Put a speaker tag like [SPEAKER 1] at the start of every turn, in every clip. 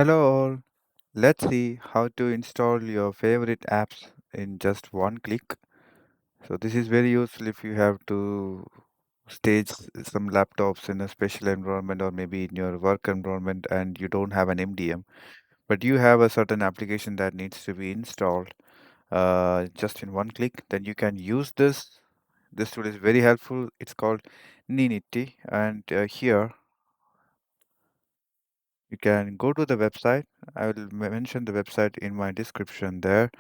[SPEAKER 1] Hello all. Let's see how to install your favorite apps in just one click. So this is very useful if you have to stage some laptops in a special environment or maybe in your work environment and you don't have an MDM, but you have a certain application that needs to be installed just in one click. Then you can use this. This tool is very helpful. It's called Ninite, and here you can go to the website. I will mention the website in my description there.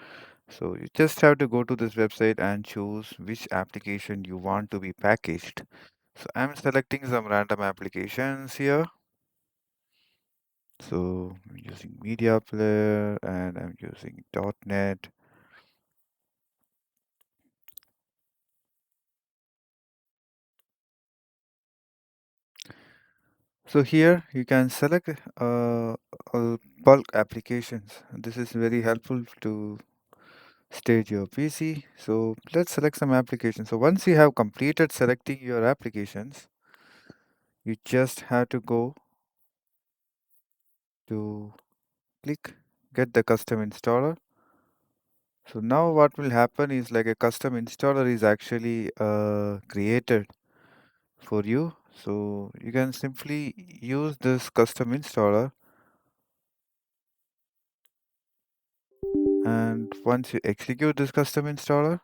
[SPEAKER 1] So you just have to go to this website and choose which application you want to be packaged. So I'm selecting some random applications here. So I'm using Media Player and I'm using .NET. So here you can select bulk applications. This is very helpful to stage your PC. So let's select some applications. So once you have completed selecting your applications, you just have to go to click get the custom installer. So now what will happen is like a custom installer is actually created for you. So you can simply use this custom installer, and once you execute this custom installer,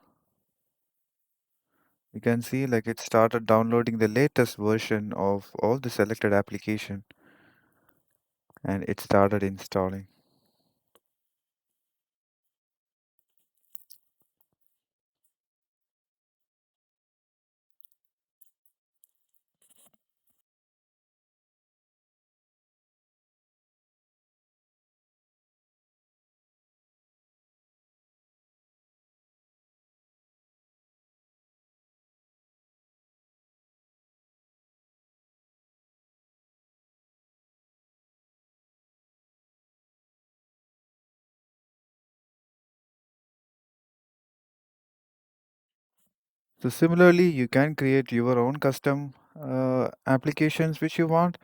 [SPEAKER 1] you can see like it started downloading the latest version of all the selected application and it started installing. So similarly, you can create your own custom applications which you want,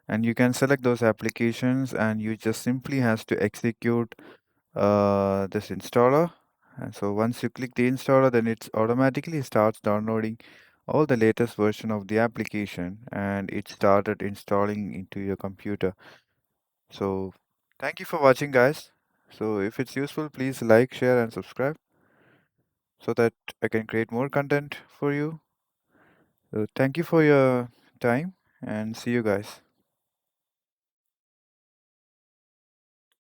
[SPEAKER 1] and you can select those applications and you just simply has to execute this installer. And so once you click the installer, then it automatically starts downloading all the latest version of the application and it started installing into your computer. So thank you for watching, guys. So if it's useful, please like, share and subscribe so that I can create more content for you. So thank you for your time and see you guys.